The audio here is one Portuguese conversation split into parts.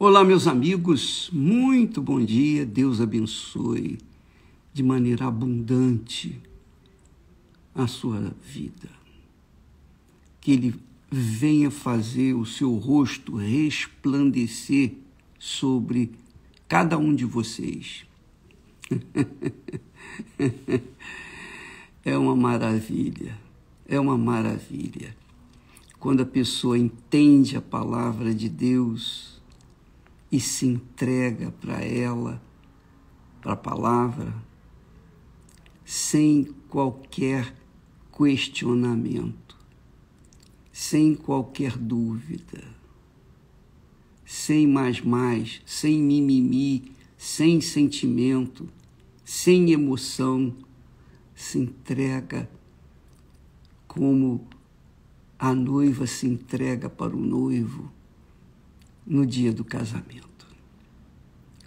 Olá, meus amigos, muito bom dia, Deus abençoe de maneira abundante a sua vida. Que Ele venha fazer o seu rosto resplandecer sobre cada um de vocês. É uma maravilha, quando a pessoa entende a palavra de Deus e se entrega para ela, para a palavra, sem qualquer questionamento, sem qualquer dúvida, sem mais, sem mimimi, sem sentimento, sem emoção, se entrega como a noiva se entrega para o noivo no dia do casamento,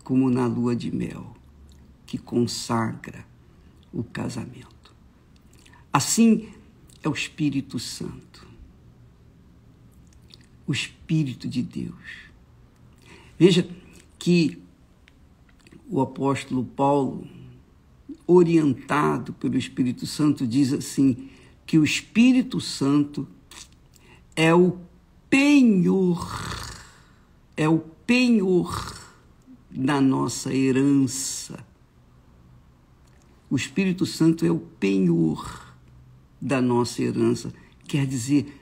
como na lua de mel, que consagra o casamento. Assim é o Espírito Santo, o Espírito de Deus. Veja que o apóstolo Paulo, orientado pelo Espírito Santo, diz assim, que o Espírito Santo é o penhor da nossa herança. O Espírito Santo é o penhor da nossa herança, quer dizer,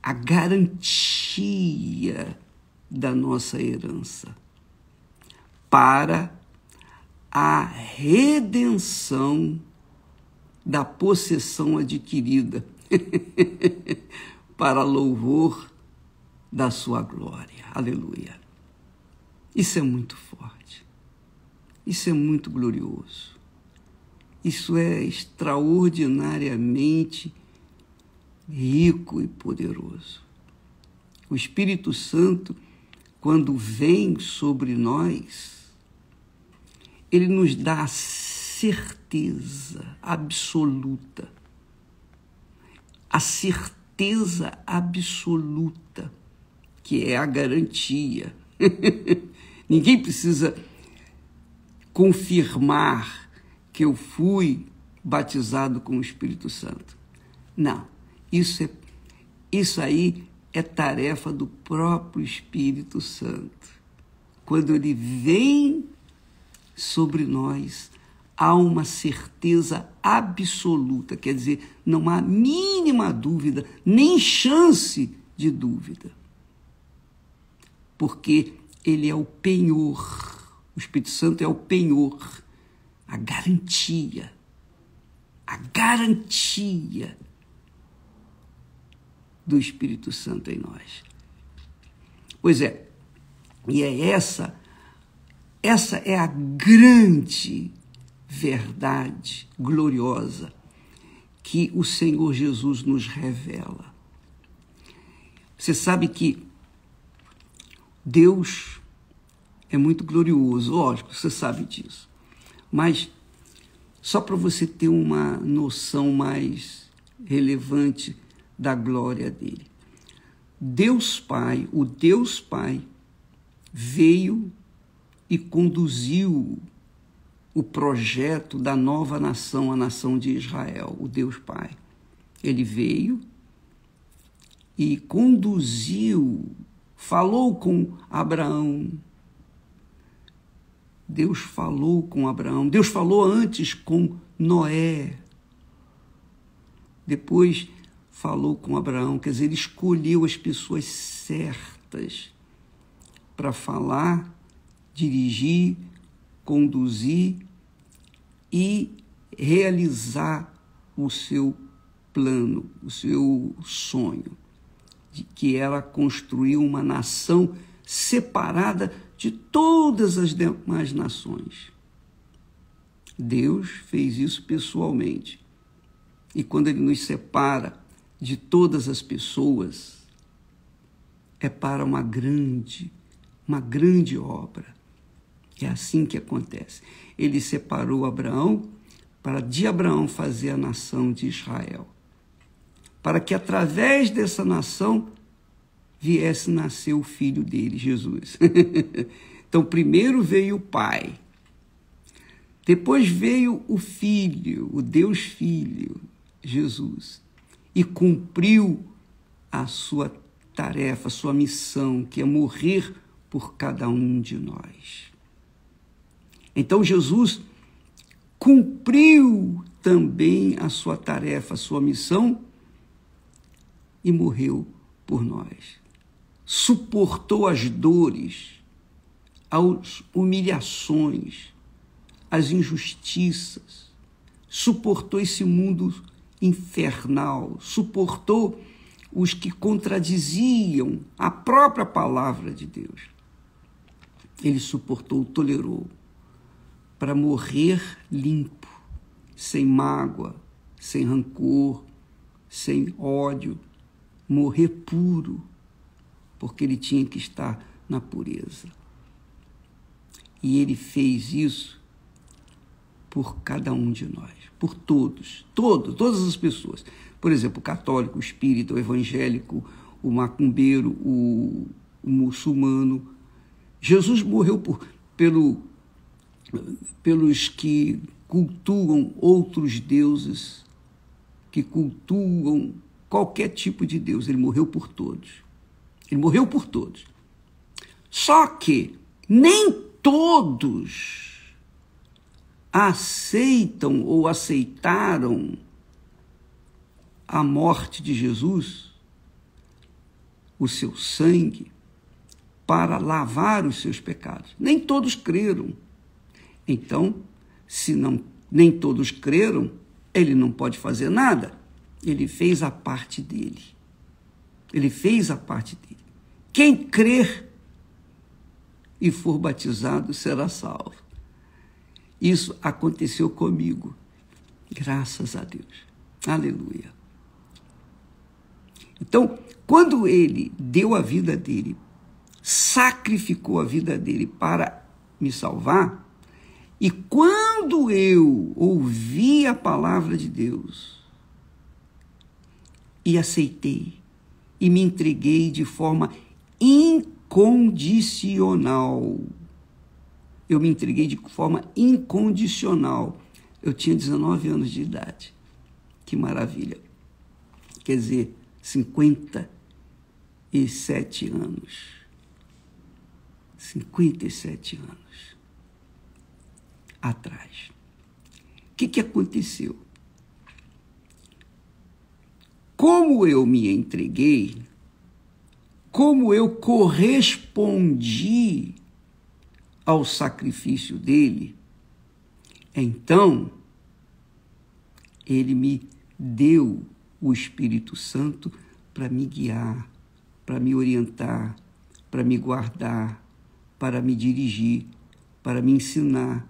a garantia da nossa herança para a redenção da possessão adquirida, para louvor da sua glória. Aleluia. Isso é muito forte. Isso é muito glorioso. Isso é extraordinariamente rico e poderoso. O Espírito Santo, quando vem sobre nós, ele nos dá a certeza absoluta. A certeza absoluta, que é a garantia. Ninguém precisa confirmar que eu fui batizado com o Espírito Santo. Não, isso aí é tarefa do próprio Espírito Santo. Quando ele vem sobre nós, há uma certeza absoluta, quer dizer, não há mínima dúvida, nem chance de dúvida. Porque ele é o penhor, o Espírito Santo é o penhor, a garantia do Espírito Santo em nós. Pois é, e essa é a grande verdade gloriosa que o Senhor Jesus nos revela. Você sabe que Deus é muito glorioso, lógico, você sabe disso. Mas, só para você ter uma noção mais relevante da glória dele. Deus Pai, o Deus Pai, veio e conduziu o projeto da nova nação, a nação de Israel, o Deus Pai. Ele veio e conduziu, falou com Abraão. Deus falou com Abraão. Deus falou antes com Noé. Depois falou com Abraão. Quer dizer, ele escolheu as pessoas certas para falar, dirigir, conduzir e realizar o seu plano, o seu sonho, de que era construir uma nação separada de todas as demais nações. Deus fez isso pessoalmente. E quando ele nos separa de todas as pessoas, é para uma grande obra. É assim que acontece. Ele separou Abraão para de Abraão fazer a nação de Israel. Para que através dessa nação viesse nascer o filho dele, Jesus. Então, primeiro veio o Pai, depois veio o Filho, o Deus Filho, Jesus, e cumpriu a sua tarefa, a sua missão, que é morrer por cada um de nós. Então, Jesus cumpriu também a sua tarefa, a sua missão, e morreu por nós. Suportou as dores, as humilhações, as injustiças, suportou esse mundo infernal, suportou os que contradiziam a própria palavra de Deus. Ele suportou, tolerou, para morrer limpo, sem mágoa, sem rancor, sem ódio, morrer puro, porque ele tinha que estar na pureza. E ele fez isso por cada um de nós, por todas as pessoas. Por exemplo, o católico, o espírita, o evangélico, o macumbeiro, o muçulmano. Jesus morreu pelos que cultuam outros deuses, que cultuam qualquer tipo de Deus. Ele morreu por todos. Ele morreu por todos. Só que nem todos aceitam ou aceitaram a morte de Jesus, o seu sangue, para lavar os seus pecados. Nem todos creram. Então, se nem todos creram, ele não pode fazer nada. Ele fez a parte dele. Ele fez a parte dele. Quem crer e for batizado será salvo. Isso aconteceu comigo, graças a Deus. Aleluia. Então, quando ele deu a vida dele, sacrificou a vida dele para me salvar, e quando eu ouvi a palavra de Deus e aceitei, e me entreguei de forma incondicional, eu me entreguei de forma incondicional. Eu tinha 19 anos de idade. Que maravilha. Quer dizer, 57 anos. 57 anos atrás. O que aconteceu? Como eu me entreguei, como eu correspondi ao sacrifício dele, então ele me deu o Espírito Santo para me guiar, para me orientar, para me guardar, para me dirigir, para me ensinar,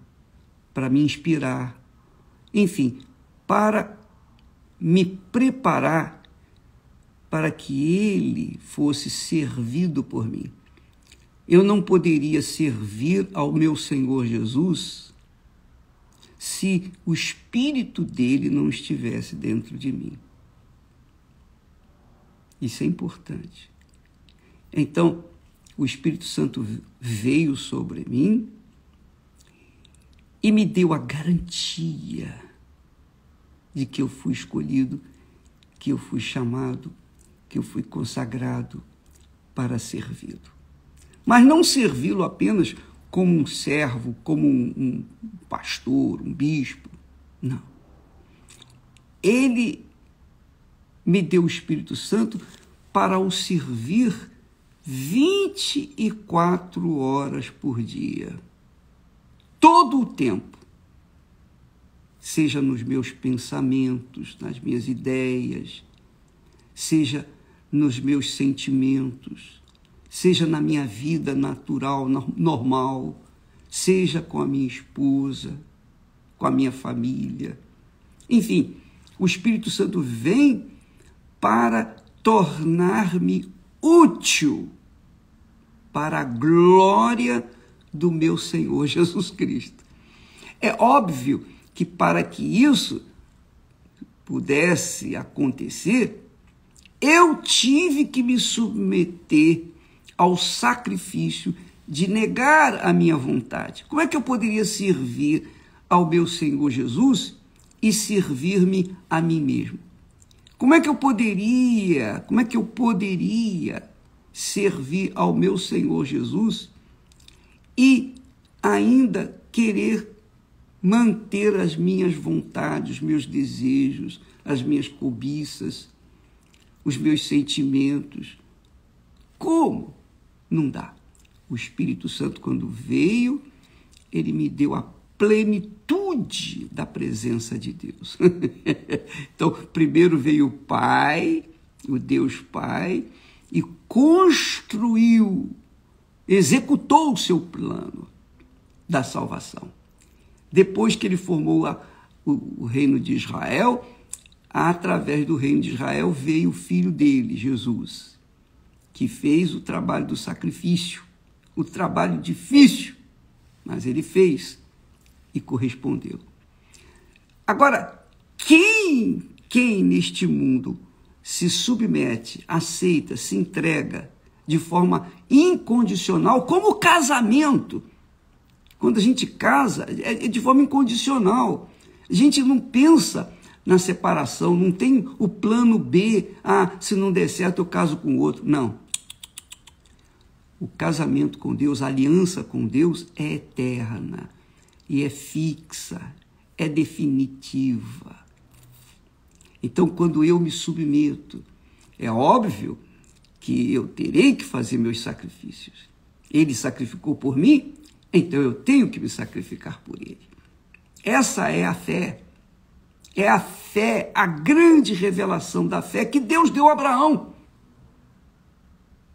para me inspirar, enfim, para me preparar para que ele fosse servido por mim. Eu não poderia servir ao meu Senhor Jesus se o Espírito dele não estivesse dentro de mim. Isso é importante. Então, o Espírito Santo veio sobre mim e me deu a garantia de que eu fui escolhido, que eu fui chamado, que eu fui consagrado para servi-lo. Mas não servi-lo apenas como um servo, como um pastor, um bispo. Não. Ele me deu o Espírito Santo para o servir 24 horas por dia. Todo o tempo. Seja nos meus pensamentos, nas minhas ideias, seja nos meus sentimentos, seja na minha vida natural, normal, seja com a minha esposa, com a minha família. Enfim, o Espírito Santo vem para tornar-me útil para a glória do meu Senhor Jesus Cristo. É óbvio que para que isso pudesse acontecer, eu tive que me submeter ao sacrifício de negar a minha vontade. Como é que eu poderia servir ao meu Senhor Jesus e servir-me a mim mesmo? Como é que eu poderia servir ao meu Senhor Jesus e ainda querer manter as minhas vontades, os meus desejos, as minhas cobiças, os meus sentimentos? Como? Não dá. O Espírito Santo, quando veio, ele me deu a plenitude da presença de Deus. Então, primeiro veio o Pai, o Deus Pai, e construiu, executou o seu plano da salvação. Depois que ele formou o reino de Israel, através do reino de Israel veio o filho dele, Jesus, que fez o trabalho do sacrifício, o trabalho difícil, mas ele fez e correspondeu. Agora, quem neste mundo se submete, aceita, se entrega de forma incondicional, como o casamento? Quando a gente casa, é de forma incondicional. A gente não pensa na separação, não tem o plano B, se não der certo eu caso com outro. Não. O casamento com Deus, a aliança com Deus é eterna e é fixa, é definitiva. Então, quando eu me submeto, é óbvio que eu terei que fazer meus sacrifícios. Ele sacrificou por mim, então eu tenho que me sacrificar por ele. Essa é a fé. É a fé, a grande revelação da fé que Deus deu a Abraão.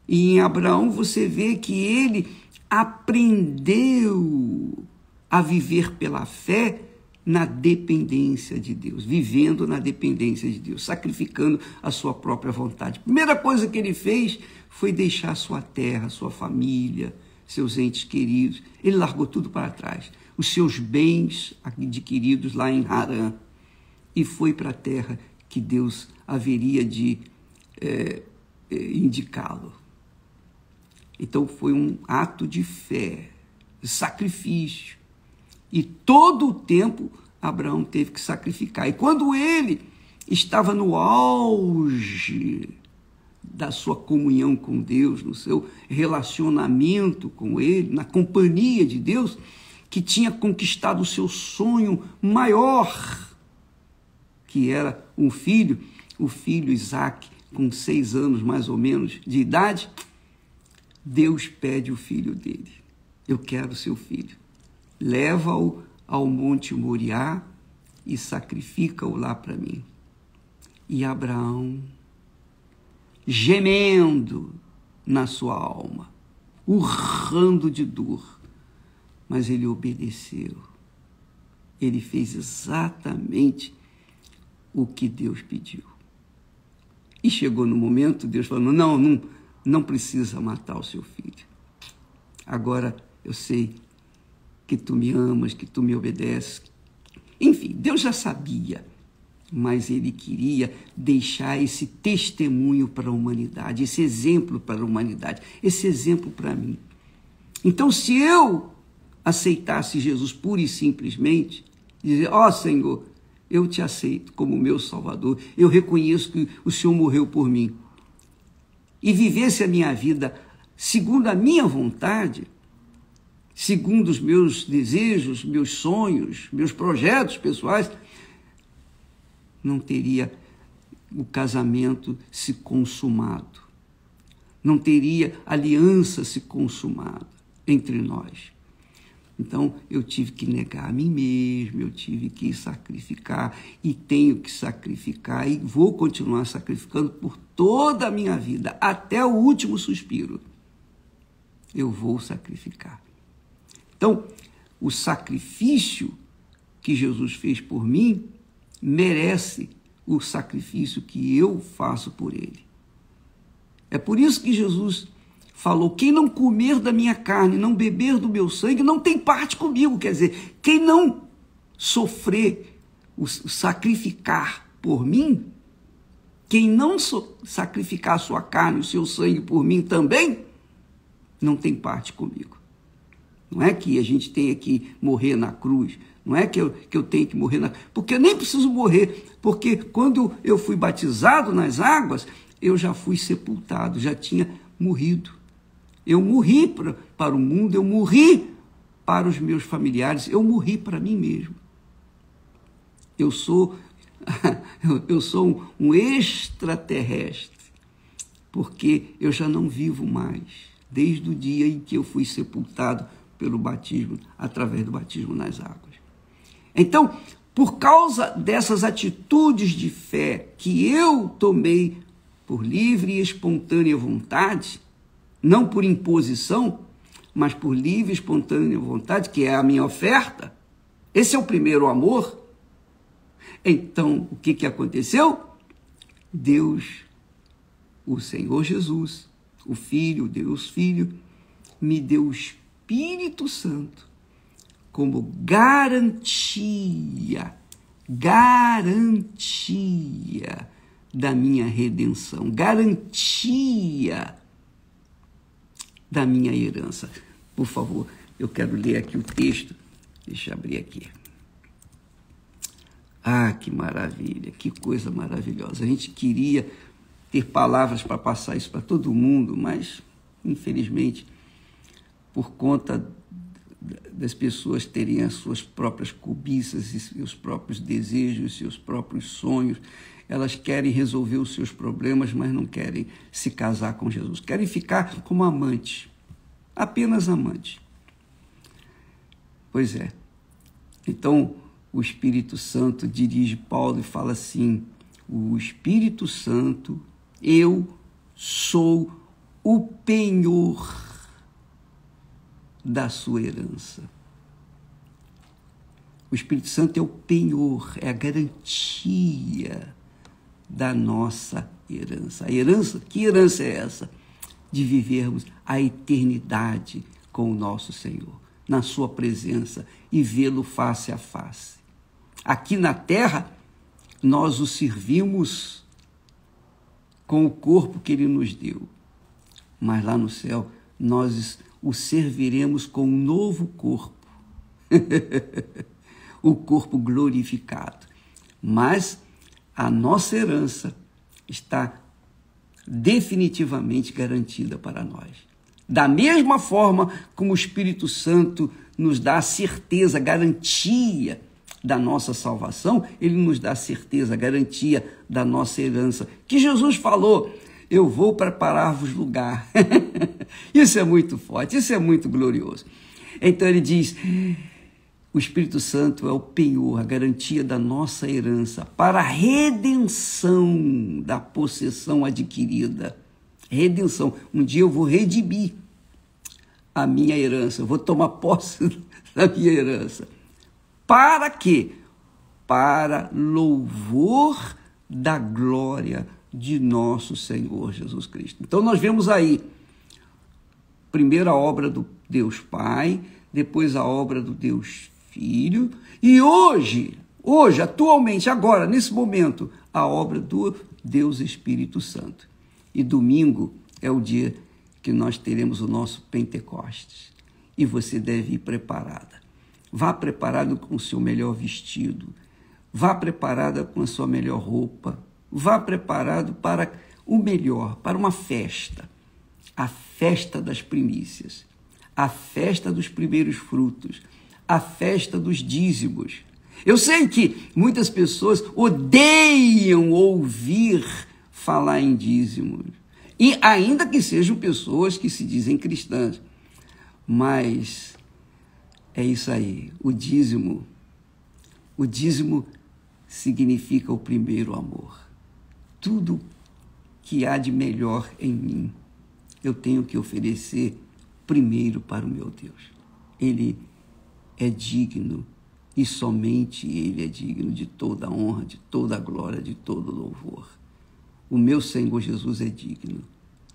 E em Abraão você vê que ele aprendeu a viver pela fé na dependência de Deus, vivendo na dependência de Deus, sacrificando a sua própria vontade. A primeira coisa que ele fez foi deixar sua terra, sua família, seus entes queridos. Ele largou tudo para trás, os seus bens adquiridos lá em Harã, e foi para a terra que Deus haveria de indicá-lo. Então foi um ato de fé, de sacrifício. E todo o tempo Abraão teve que sacrificar. E quando ele estava no auge da sua comunhão com Deus, no seu relacionamento com ele, na companhia de Deus, que tinha conquistado o seu sonho maior, que era um filho, o filho Isaque, com 6 anos mais ou menos de idade, Deus pede o filho dele. Eu quero seu filho. Leva-o ao Monte Moriá e sacrifica-o lá para mim. E Abraão, gemendo na sua alma, urrando de dor, mas ele obedeceu. Ele fez exatamente o que Deus pediu. E chegou no momento, Deus falou, não precisa matar o seu filho. Agora eu sei que tu me amas, que tu me obedeces. Enfim, Deus já sabia, mas ele queria deixar esse testemunho para a humanidade, esse exemplo para a humanidade, esse exemplo para mim. Então, se eu aceitasse Jesus pura e simplesmente, dizer, Senhor, eu te aceito como meu Salvador, eu reconheço que o Senhor morreu por mim, e vivesse a minha vida segundo a minha vontade, segundo os meus desejos, meus sonhos, meus projetos pessoais, não teria o casamento se consumado, não teria aliança se consumada entre nós. Então, eu tive que negar a mim mesmo, eu tive que sacrificar, e tenho que sacrificar, e vou continuar sacrificando por toda a minha vida, até o último suspiro. Eu vou sacrificar. Então, o sacrifício que Jesus fez por mim merece o sacrifício que eu faço por ele. É por isso que Jesus falou, quem não comer da minha carne, não beber do meu sangue, não tem parte comigo. Quer dizer, quem não sofrer, o sacrificar por mim, quem não sacrificar a sua carne, o seu sangue por mim também, não tem parte comigo. Não é que a gente tenha que morrer na cruz, não é que eu tenho que morrer na cruz, porque eu nem preciso morrer, porque quando eu fui batizado nas águas, eu já fui sepultado, já tinha morrido. Eu morri para o mundo, eu morri para os meus familiares, eu morri para mim mesmo. Eu sou um extraterrestre, porque eu já não vivo mais, desde o dia em que eu fui sepultado pelo batismo, através do batismo nas águas. Então, por causa dessas atitudes de fé que eu tomei por livre e espontânea vontade, não por imposição, mas por livre e espontânea vontade, que é a minha oferta, esse é o primeiro amor. Então, o que aconteceu? Deus, o Senhor Jesus, o Filho, Deus Filho, me deu o Espírito Santo como garantia da minha redenção, garantia da minha herança. Por favor, eu quero ler aqui o texto. Deixa eu abrir aqui. Ah, que maravilha, que coisa maravilhosa. A gente queria ter palavras para passar isso para todo mundo, mas, infelizmente, por conta das pessoas terem as suas próprias cobiças e seus próprios desejos, seus próprios sonhos, elas querem resolver os seus problemas, mas não querem se casar com Jesus. Querem ficar como amante, apenas amante. Pois é. Então, o Espírito Santo dirige Paulo e fala assim: o Espírito Santo, eu sou o penhor da sua herança. O Espírito Santo é o penhor, é a garantia da nossa herança. A herança, que herança é essa? De vivermos a eternidade com o nosso Senhor, na sua presença e vê-lo face a face. Aqui na terra, nós o servimos com o corpo que ele nos deu, mas lá no céu, nós o serviremos com um novo corpo, o corpo glorificado. Mas a nossa herança está definitivamente garantida para nós. Da mesma forma como o Espírito Santo nos dá a certeza, a garantia da nossa salvação, ele nos dá a certeza, a garantia da nossa herança. Que Jesus falou: eu vou preparar-vos lugar. Isso é muito forte, isso é muito glorioso. Então ele diz: o Espírito Santo é o penhor, a garantia da nossa herança para a redenção da possessão adquirida. Redenção. Um dia eu vou redimir a minha herança, eu vou tomar posse da minha herança. Para quê? Para louvor da glória de nosso Senhor Jesus Cristo. Então nós vemos aí, primeiro a obra do Deus Pai, depois a obra do Deus Filho, e hoje, atualmente, agora, nesse momento, a obra do Deus Espírito Santo. E domingo é o dia que nós teremos o nosso Pentecostes. E você deve ir preparada. Vá preparado com o seu melhor vestido. Vá preparada com a sua melhor roupa. Vá preparado para o melhor, para uma festa. A festa das primícias. A festa dos primeiros frutos. A festa dos dízimos. Eu sei que muitas pessoas odeiam ouvir falar em dízimos. E ainda que sejam pessoas que se dizem cristãs. Mas é isso aí. O dízimo significa o primeiro amor. Tudo que há de melhor em mim, eu tenho que oferecer primeiro para o meu Deus. Ele é digno, e somente Ele é digno de toda a honra, de toda a glória, de todo o louvor. O meu Senhor Jesus é digno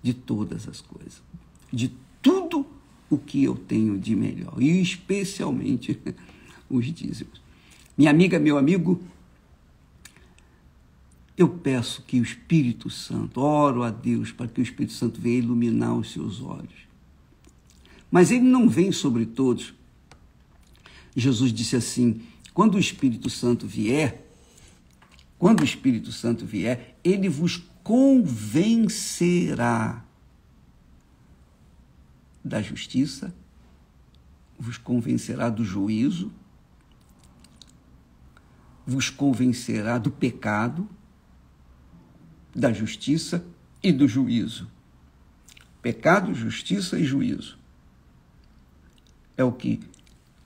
de todas as coisas, de tudo o que eu tenho de melhor, e especialmente os dízimos. Minha amiga, meu amigo, eu peço que o Espírito Santo, oro a Deus para que o Espírito Santo venha iluminar os seus olhos. Mas ele não vem sobre todos. Jesus disse assim, quando o Espírito Santo vier, ele vos convencerá da justiça, vos convencerá do juízo, vos convencerá do pecado, da justiça e do juízo. Pecado, justiça e juízo. É o que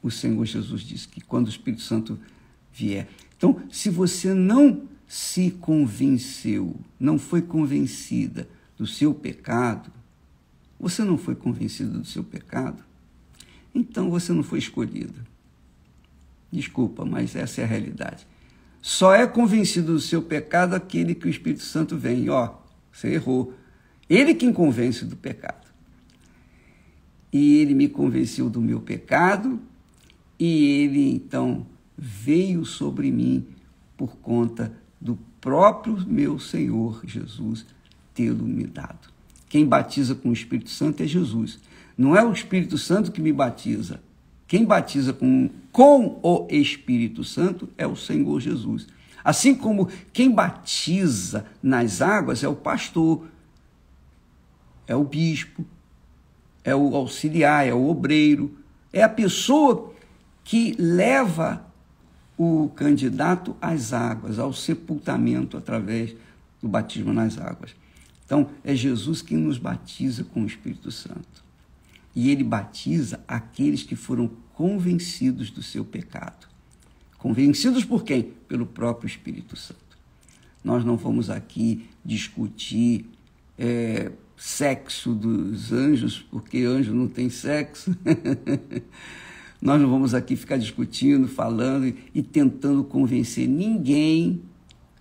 o Senhor Jesus disse, que quando o Espírito Santo vier. Então, se você não se convenceu, não foi convencida do seu pecado, você não foi convencido do seu pecado, então você não foi escolhida. Desculpa, mas essa é a realidade. Só é convencido do seu pecado aquele que o Espírito Santo vem. Você errou. Ele quem convence do pecado. E ele me convenceu do meu pecado, e ele então veio sobre mim por conta do próprio meu Senhor Jesus tê-lo me dado. Quem batiza com o Espírito Santo é Jesus. Não é o Espírito Santo que me batiza. Quem batiza com o Espírito Santo é o Senhor Jesus. Assim como quem batiza nas águas é o pastor, é o bispo, é o auxiliar, é o obreiro, é a pessoa que leva o candidato às águas, ao sepultamento através do batismo nas águas. Então, é Jesus quem nos batiza com o Espírito Santo. E ele batiza aqueles que foram convencidos do seu pecado. Convencidos por quem? Pelo próprio Espírito Santo. Nós não vamos aqui discutir sexo dos anjos, porque anjo não tem sexo. Nós não vamos aqui ficar discutindo, falando e tentando convencer ninguém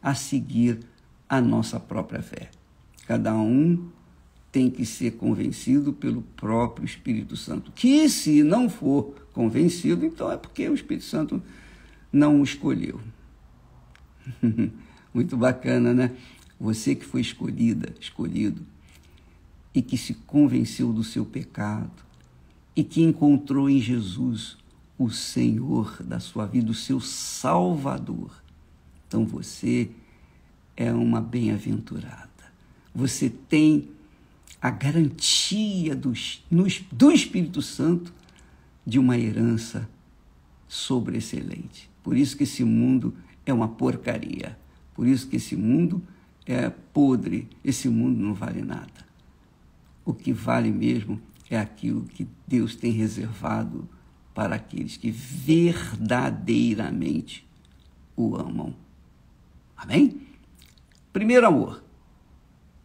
a seguir a nossa própria fé. Cada um tem que ser convencido pelo próprio Espírito Santo. Que se não for convencido, então é porque o Espírito Santo não o escolheu. Muito bacana, né? Você que foi escolhido, e que se convenceu do seu pecado, e que encontrou em Jesus o Senhor da sua vida, o seu Salvador. Então você é uma bem-aventurada. Você tem a garantia do Espírito Santo de uma herança sobreexcelente. Por isso que esse mundo é uma porcaria. Por isso que esse mundo é podre. Esse mundo não vale nada. O que vale mesmo é aquilo que Deus tem reservado para aqueles que verdadeiramente o amam. Amém? Primeiro amor.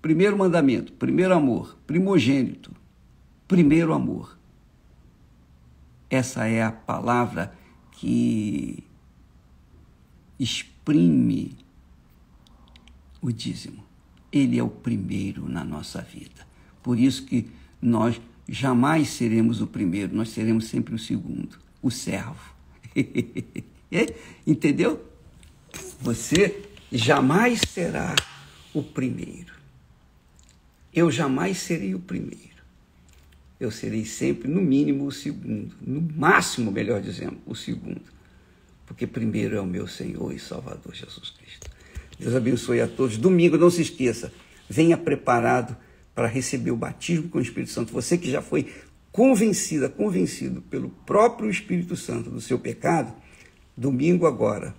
Primeiro mandamento, primeiro amor, primogênito, primeiro amor. Essa é a palavra que exprime o dízimo. Ele é o primeiro na nossa vida. Por isso que nós jamais seremos o primeiro, nós seremos sempre o segundo, o servo. Entendeu? Você jamais será o primeiro. Eu jamais serei o primeiro. Eu serei sempre, no mínimo, o segundo. No máximo, melhor dizendo, o segundo. Porque primeiro é o meu Senhor e Salvador Jesus Cristo. Deus abençoe a todos. Domingo, não se esqueça, venha preparado para receber o batismo com o Espírito Santo. Você que já foi convencido pelo próprio Espírito Santo do seu pecado, domingo agora,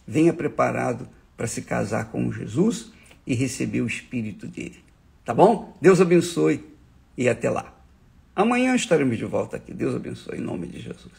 venha preparado para se casar com Jesus e receber o Espírito dele. Tá bom? Deus abençoe e até lá. Amanhã estaremos de volta aqui. Deus abençoe em nome de Jesus.